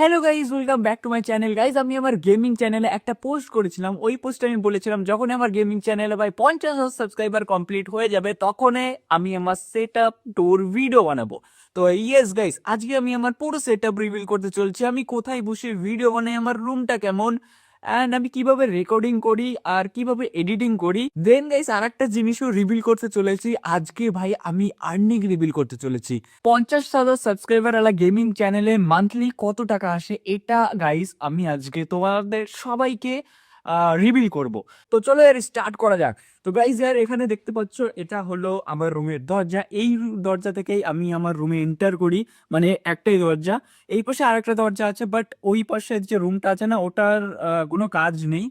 Hello guys, welcome back to my channel. Guys, আমি আমার gaming চ্যানেলে একটা পোস্ট করেছিলাম। ওই পোস্টে আমি বলেছিলাম যখন আমার গেমিং চ্যানেলে ভাই 50,000 সাবস্ক্রাইবার কমপ্লিট হয়ে যাবে তখন আমি আমার সেট আপ টুর ভিডিও বানাবো। তো ইয়েস গাইজ, আজকে আমি আমার পুরো সেট আপ রিভিল করতে চলছি। আমি কোথায় বসে ভিডিও বানাই, আমার রুমটা কেমন, অ্যান্ড আমি কিভাবে রেকর্ডিং করি আর কিভাবে এডিটিং করি। দেন গাইস, আর একটা জিনিসও রিভিল করতে চলেছি আজকে। ভাই, আমি আর্নিং রিভিল করতে চলেছি। 50,000 সাবস্ক্রাইবার আলা গেমিং চ্যানেলে মান্থলি কত টাকা আসে, এটা গাইস আমি আজকে তোমাদের সবাইকে রিভিল করব। তো চলো এর স্টার্ট করা যাক। তো গাইস, ইয়ার এখানে দেখতে পাচ্ছ এটা হলো আমার রুমের দরজা। এই দরজা থেকেই আমি আমার রুমে এন্টার করি, মানে একটাই দরজা। এই পাশে আরেকটা দরজা আছে, বাট ওই পাশে যে রুমটা আছে না, ওটার কোনো কাজ নেই।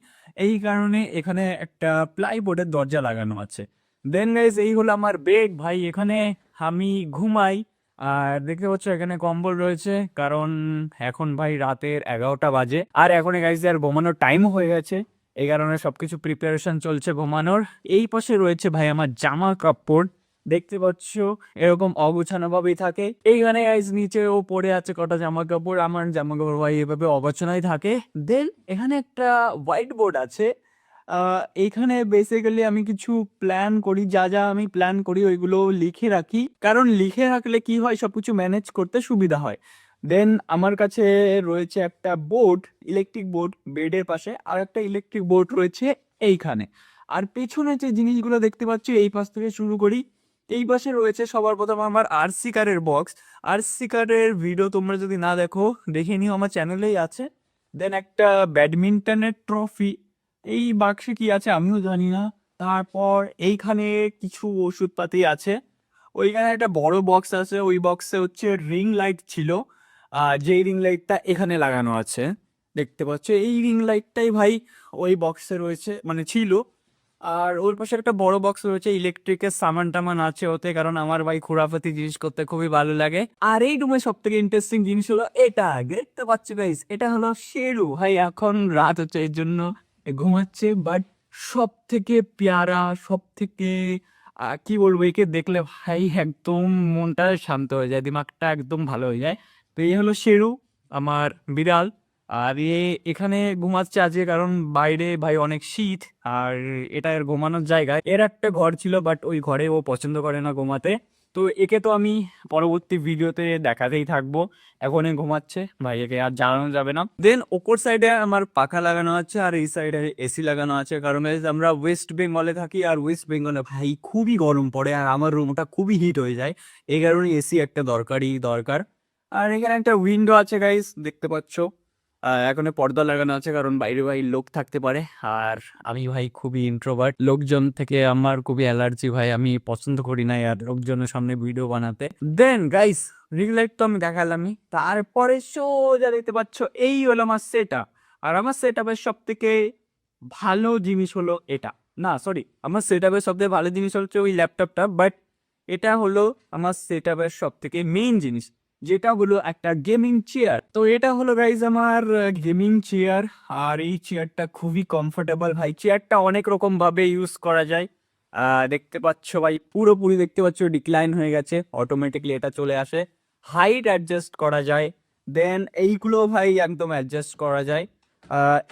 এই কারণে এখানে একটা প্লাইবোর্ডের দরজা লাগানো আছে। দেন গাইস, এই হলো আমার বেড। ভাই, এখানে আমি ঘুমাই। আর দেখতে পাচ্ছ এখানে কম্বল রয়েছে, কারণ এখন ভাই রাতের 11টা বাজে। আর এখন গাইস আর ঘুমানোর টাইম হয়ে গেছে, এই কারণে সবকিছু প্রিপারেশন চলছে ঘুমানোর। এই পাশে রয়েছে ভাই আমার জামা কাপড়, দেখতে পাচ্ছ এরকম অগোছানো ভাবেই থাকে। এইখানে গাইস নিচেও পড়ে আছে কটা জামা কাপড়। আমার জামা কাপড় ভাই এভাবে অগোছানোই থাকে। দেন এখানে একটা হোয়াইট বোর্ড আছে। এইখানে বেসিক্যালি আমি কিছু প্ল্যান করি, যা যা আমি প্ল্যান করি ওইগুলো লিখে রাখি, কারণ লিখে রাখলে কি হয় সবকিছু ম্যানেজ করতে সুবিধা হয়। দেন আমার কাছে রয়েছে একটা বোর্ড, ইলেকট্রিক বোর্ড বেডের পাশে, আর একটা ইলেকট্রিক বোর্ড রয়েছে এইখানে। আর পেছনে যে জিনিসগুলো দেখতে পাচ্ছি, এই পাশ থেকে শুরু করি। এই পাশে রয়েছে সবার প্রথম আমার আরসি কারের বক্স। আরসি কারের ভিডিও তোমরা যদি না দেখো, দেখে নিও, আমার চ্যানেলেই আছে। দেন একটা ব্যাডমিন্টনের ট্রফি। এই বাক্সে কি আছে আমিও জানি না। তারপর এইখানে কিছু ওষুধপাতি আছে। ওইখানে একটা বড় বক্স আছে, ওই বক্সে হচ্ছে রিং লাইট ছিল। যেই রিং লাইটটা এখানে লাগানো আছে দেখতে পাচ্ছ, এই রিং লাইটটাই ভাই ওই বক্সে রয়েছে, মানে ছিল। আর ওর পাশে একটা বড় বক্স রয়েছে, ইলেকট্রিকের সামান টামান আছে ওতে, কারণ আমার ভাই খুরাফাতি জিনিস করতে খুবই ভালো লাগে। আর এই রুমে সব থেকে ইন্টারেস্টিং জিনিস হলো এটা, দেখতে পাচ্ছ গাইস, এটা হলো শেরু। ভাই এখন রাত হচ্ছে এর জন্য ঘুমাচ্ছে, বাট সব থেকে পেয়ারা, সব থেকে কি বলবো, একে দেখলে ভাই একদম মনটা শান্ত হয়ে যায়, দিমাগটা একদম ভালো হয়ে যায়। তো এই হলো শেরু, আমার বিড়াল। আর এখানে ঘুমাচ্ছে আজকে, কারণ বাইরে ভাই অনেক শীত। আর এটা এর ঘুমানোর জায়গা, এর একটা ঘর ছিল, বাট ওই ঘরে ও পছন্দ করে না ঘুমাতে। তো একে তো আমি পরবর্তী ভিডিওতে দেখাতেই থাকবো। এখন এ ঘুমাচ্ছে ভাই, একে আর জ্বালানো যাবে না। দেন ওপর সাইডে আমার পাখা লাগানো আছে, আর এই সাইডে এসি লাগানো আছে, কারণ guys আমরা ওয়েস্ট বেঙ্গলে থাকি, আর ওয়েস্ট বেঙ্গলে ভাই খুবই গরম পড়ে, আর আমার রুমটা খুবই হিট হয়ে যায়। এই কারণে এসি একটা দরকারই দরকার। আর এখানে একটা উইন্ডো আছে গাইস, দেখতে পাচ্ছ। এখন পর্দা লাগানো আছে, কারণ বাইরে ভাই লোক থাকতে পারে। আর আমি ভাই খুবই ইন্ট্রোভার্ট, লোকজন থেকে আমার খুবই অ্যালার্জি ভাই, আমি পছন্দ করি না আর লোকজনের সামনে ভিডিও বানাতে। দেন গাইস, রিং লাইট তো আমি দেখালামই, তারপরে সোজা দেখতে পাচ্ছ এই হলো আমার সেট আপ। আর আমার সেট আপের সব থেকে ভালো জিনিস হলো এটা, না সরি, আমার সেট আপের সব থেকে ভালো জিনিস হচ্ছে ওই ল্যাপটপটা, বাট এটা হলো আমার সেট আপের সব থেকে মেইন জিনিস, যেটা হলো একটা গেমিং চেয়ার। তো এটা হলো গাইজ আমার গেমিং চেয়ার। আর এই চেয়ারটা খুবই কমফোর্টেবল ভাই, চেয়ারটা অনেক রকম ভাবে ইউজ করা যায়। দেখতে পাচ্ছ ভাই, পুরোপুরি দেখতে পাচ্ছ ডিক্লাইন হয়ে গেছে, অটোমেটিকলি এটা চলে আসে। হাইট অ্যাডজাস্ট করা যায়। দেন এইগুলো ভাই একদম অ্যাডজাস্ট করা যায়।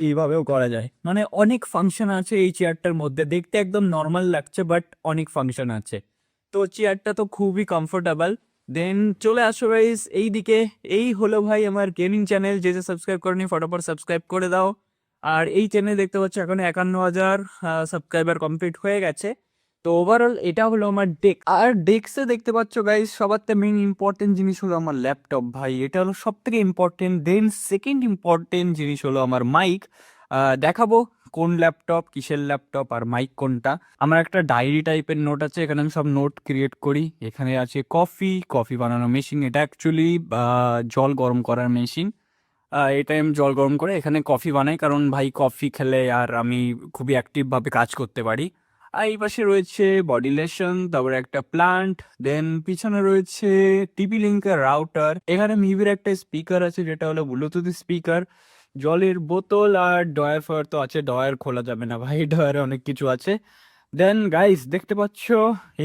এইভাবেও করা যায়, মানে অনেক ফাংশন আছে এই চেয়ারটার মধ্যে। দেখতে একদম নর্মাল লাগছে, বাট অনেক ফাংশন আছে। তো চেয়ারটা তো খুবই কমফোর্টেবল। দেন চলে আসো গাইস এইদিকে। এই হলো ভাই আমার গেমিং চ্যানেল, যে যে সাবস্ক্রাইব করেনি ফটাফট সাবস্ক্রাইব করে দাও। আর এই চ্যানেল দেখতে পাচ্ছ এখন 51,000 সাবস্ক্রাইবার কমপ্লিট হয়ে গেছে। তো ওভারঅল এটা হলো আমার ডেক। আর ডেস্কে দেখতে পাচ্ছ গাইস, সবার থেকে মেইন ইম্পর্টেন্ট জিনিস হলো আমার ল্যাপটপ ভাই, এটা হলো সব থেকে ইম্পর্টেন্ট। দেন সেকেন্ড ইম্পর্টেন্ট জিনিস হলো আমার মাইক। দেখাবো কোন ল্যাপটপ, কিসের ল্যাপটপ, আর মাইক কোনটা। আমার একটা ডায়েরি টাইপের নোট আছে, এখানে আমি সব নোট ক্রিয়েট করি। এখানে আছে কফি, কফি বানানোর মেশিন, এটা অ্যাকচুয়ালি জল গরম করার মেশিন। এটাই আমি জল গরম করে এখানে কফি বানাই, কারণ ভাই কফি খেলে আর আমি খুবই অ্যাক্টিভভাবে কাজ করতে পারি। আর এই পাশে রয়েছে বডি লোশন, তারপরে একটা প্লান্ট। দেন পিছনে রয়েছে টিপি লিঙ্কের রাউটার। এখানে মিভির একটা স্পিকার আছে, যেটা হলো ব্লুটুথ স্পিকার। জলের বোতল আর ডয়ার ফয়ার তো আছে, ডয়ার খোলা যাবে না ভাই, ডয়ারে অনেক কিছু আছে। দেন গাইস দেখতে পাচ্ছ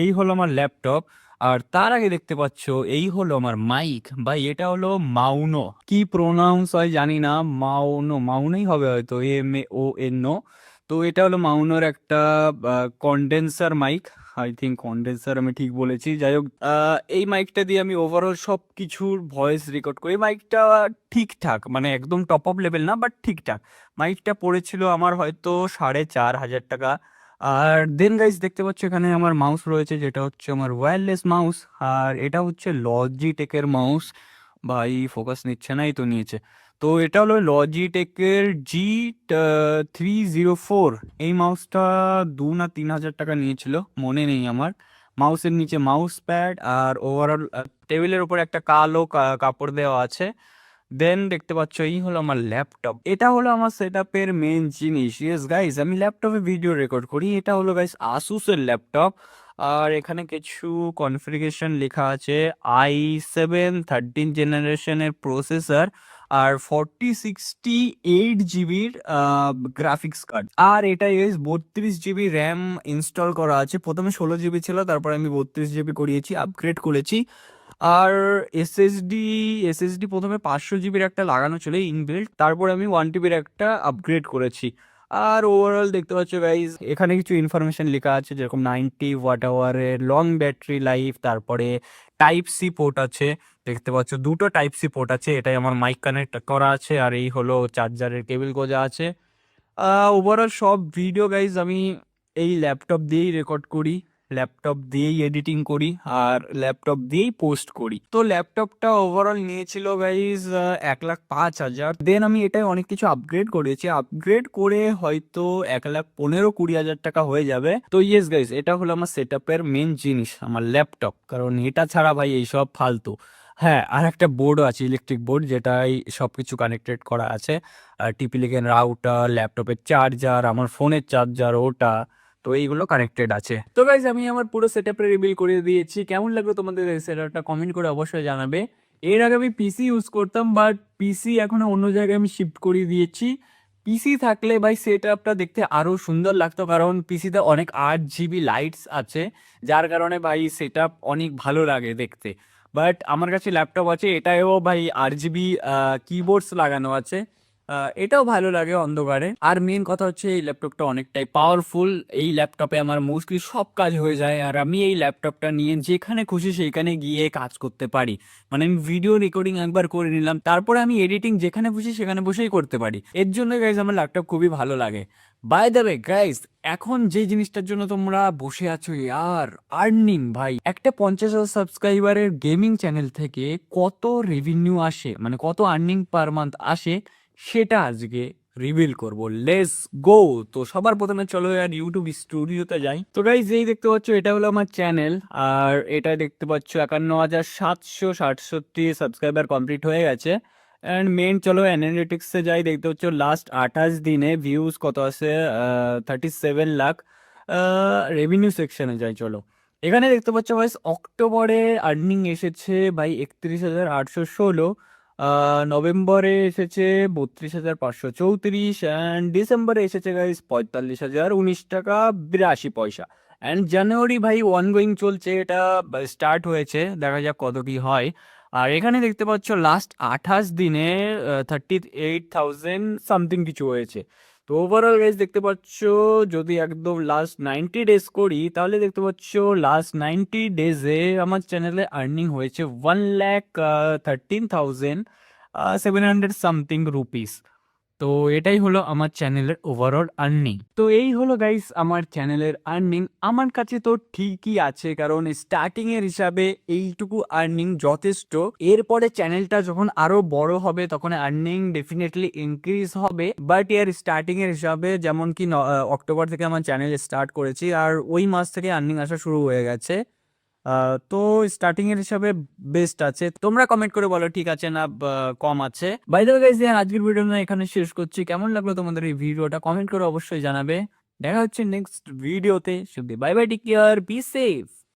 এই হলো আমার ল্যাপটপ। আর তার আগে দেখতে পাচ্ছ এই হলো আমার মাইক, ভাই এটা হলো মাউনো, কি প্রোনাউন্স হয় জানি না, মাউনো, মাউনোই হবে হয়তো, MAONO। তো এটা হলো মাউনোর একটা condenser mic, I think condenser আমি ঠিক বলেছি। যাই হোক, এই মাইকটা দিয়ে আমি ওভারঅল সব কিছুর ভয়েস রেকর্ড করি। মাইকটা ঠিকঠাক, মানে একদম টপ অফ লেভেল না, বাট ঠিকঠাক। মাইকটা পড়েছিল আমার হয়তো 4,500 টাকা। আর দেন গাইস দেখতে পাচ্ছ এখানে আমার মাউস রয়েছে, যেটা হচ্ছে আমার ওয়্যারলেস মাউস। আর এটা হচ্ছে লজিটেকের মাউস, ভাই ফোকাস নিচ্ছে না, এই তো নিয়েছে। তো এটা হলো লজিটেকের G304। এই মাউসটা 2 না 3 হাজার টাকা নিয়েছিল, মনে নেই আমার। মাউসের নিচে মাউস প্যাড, আর ওভারঅল টেবিলের উপর একটা কালো কাপড় দেওয়া আছে। দেন দেখতে পাচ্ছ এই হলো আমার ল্যাপটপ, এটা হলো আমার সেটআপের মেন জিনিস। ইয়েস গাইস, আমি ল্যাপটপে ভিডিও রেকর্ড করি। এটা হলো গাইস আসুসের ল্যাপটপ। আর এখানে কিছু কনফিগারেশন লেখা আছে, i7 13 জেনারেশনের প্রসেসর, আর 4068 জিবির গ্রাফিক্স কার্ড। আর এটা ইউএস 32 জিবি র্যাম ইনস্টল করা আছে। প্রথমে 16 জিবি ছিল, তারপর আমি 32 জিবি করিয়েছি, আপগ্রেড করেছি। আর এসএসডি প্রথমে 500 জিবির একটা লাগানো ছিল ইনবিল্ট, তারপর আমি 1 টিবির একটা আপগ্রেড করেছি। আর ওভারঅল দেখতে পাচ্ছ গাইজ এখানে কিছু ইনফরমেশন লেখা আছে, যেরকম 90 ওয়াট আওয়ারের লং ব্যাটারি লাইফ, তারপরে টাইপ C পোর্ট আছে। দেখতে পাচ্ছ দুটো টাইপ C পোর্ট আছে, এটাই আমার মাইক কানেক্ট করা আছে। আর এই হলো চার্জারের কেবল গোজা আছে। ওভারঅল সব ভিডিও গাইজ আমি এই ল্যাপটপ দিয়েই রেকর্ড করি, ল্যাপটপ দিয়েই এডিটিং করি, আর ল্যাপটপ দিয়েই পোস্ট করি। তো ল্যাপটপটা ওভারঅল নিয়েছিল গাইজ 1,05,000। দেন আমি এটাই অনেক কিছু আপগ্রেড করেছি, আপগ্রেড করে হয়তো 1,15,20,000 টাকা হয়ে যাবে। তো ইয়েস গাইজ, এটা হলো আমার সেটআপের মেন জিনিস, আমার ল্যাপটপ, কারণ এটা ছাড়া ভাই এইসব ফালতু। হ্যাঁ, আর একটা বোর্ডও আছে, ইলেকট্রিক বোর্ড, যেটাই সবকিছু কানেক্টেড করা আছে। টিপি লিখেন রাউটার, ল্যাপটপের চার্জার, আমার ফোনের চার্জার ওটা, তো এইগুলো কানেক্টেড আছে। তো গাইজ আমি আমার পুরো সেটআপটা রিভিল করে দিয়েছি। কেমন লাগলো তোমাদের এই সেটআপটা কমেন্ট করে অবশ্যই জানাবে। এর আগে আমি পিসি ইউজ করতাম, বাট পিসি এখন অন্য জায়গায় আমি শিফট করে দিয়েছি। পিসি থাকলে ভাই সেটআপটা দেখতে আরো সুন্দর লাগতো, কারণ পিসিতে অনেক 8 জিবি লাইটস আছে, যার কারণে ভাই সেটআপ অনেক ভালো লাগে দেখতে। বাট আমার কাছে ল্যাপটপ আছে, এটাও ভাই 8 জিবি কিবোর্ডস লাগানো আছে, এটাও ভালো লাগে অন্ধকারে। আর মেন কথা হচ্ছে এই ল্যাপটপটা অনেকটাই পাওয়ারফুল, এই ল্যাপটপে আমার মোস্টলি সব কাজ হয়ে যায়। আর আমি এই ল্যাপটপটা নিয়ে যেখানে খুশি সেইখানে গিয়ে কাজ করতে পারি, মানে আমি ভিডিও রেকর্ডিং একবার করে নিলাম, তারপরে আমি এডিটিং যেখানে খুশি সেখানে বসেই করতে পারি। এর জন্য গাইজ আমার ল্যাপটপ খুবই ভালো লাগে। বাই দ্য ওয়ে গাইজ, এখন যে জিনিসটার জন্য তোমরা বসে আছো ইয়ার, আর্নিং, ভাই একটা 50,000 সাবস্ক্রাইবারের গেমিং চ্যানেল থেকে কত রেভিনিউ আসে, মানে কত আর্নিং পার মান্থ আসে, সেটা আজকে রিভিল করব। Let's go. তো সবার প্রথমে চলো আর ইউটিউব স্টুডিওতে যাই। তো গাইজ এই দেখতে পাচ্ছ এটা হলো আমার চ্যানেল, আর এটা দেখতে পাচ্ছ 51,767 সাবস্ক্রাইবার কমপ্লিট হয়ে গেছে। অ্যান্ড মেন চলো অ্যানালিটিক্সে যাই, দেখতে হচ্ছে লাস্ট 28 দিনে ভিউজ কত আছে, 37 লাখ। রেভিনিউ সেকশনে যাই চলো, এখানে দেখতে পাচ্ছ ভাই অক্টোবরে আর্নিং এসেছে ভাই 31,816। নভেম্বরে এসেছে 32,534, অ্যান্ড ডিসেম্বরে এসেছে গাইস 45,019 টাকা 82 পয়সা। অ্যান্ড জানুয়ারি ভাই অনগোয়িং চলছে, এটা স্টার্ট হয়েছে, দেখা যাক কত কি হয়। আর এখানে দেখতে পাচ্ছ লাস্ট 28 দিনে 38,000 সামথিং কিছু হয়েছে। তো ওভারঅল গাইজ দেখতে পাচ্ছ যদি একদম লাস্ট 90 ডেজ করি, তাহলে দেখতে পাচ্ছ লাস্ট 90 ডেজে আমার চ্যানেলে আর্নিং হয়েছে 1,13,700 সামথিং রুপিস। তো এটাই হলো আমার চ্যানেলের ওভারঅল আর্নিং। তো এই হলো গাইস আমার চ্যানেলের আর্নিং। আমার কাছে তো ঠিকই আছে, কারণ স্টার্টিং এর হিসাবে এইটুকু আর্নিং যথেষ্ট। এরপরে চ্যানেলটা যখন আরো বড় হবে তখন আর্নিং ডেফিনেটলি ইনক্রিজ হবে, বাট এর স্টার্টিং এর হিসাবে, যেমন কি অক্টোবর থেকে আমার চ্যানেল স্টার্ট করেছি, আর ওই মাস থেকে আর্নিং আসা শুরু হয়ে গেছে। তো স্টার্টিং এর হিসাবে বেস্ট আছে। তোমরা কমেন্ট করে বলো ঠিক আছে না কম আছে। বাই দ্য ওয়ে গাইস, আজকের ভিডিও এখানে শেষ করছি। কেমন লাগলো তোমাদের এই ভিডিওটা কমেন্ট করে অবশ্যই জানাবে। দেখা হচ্ছে নেক্সট ভিডিওতে। শুধু bye bye, take care, be safe.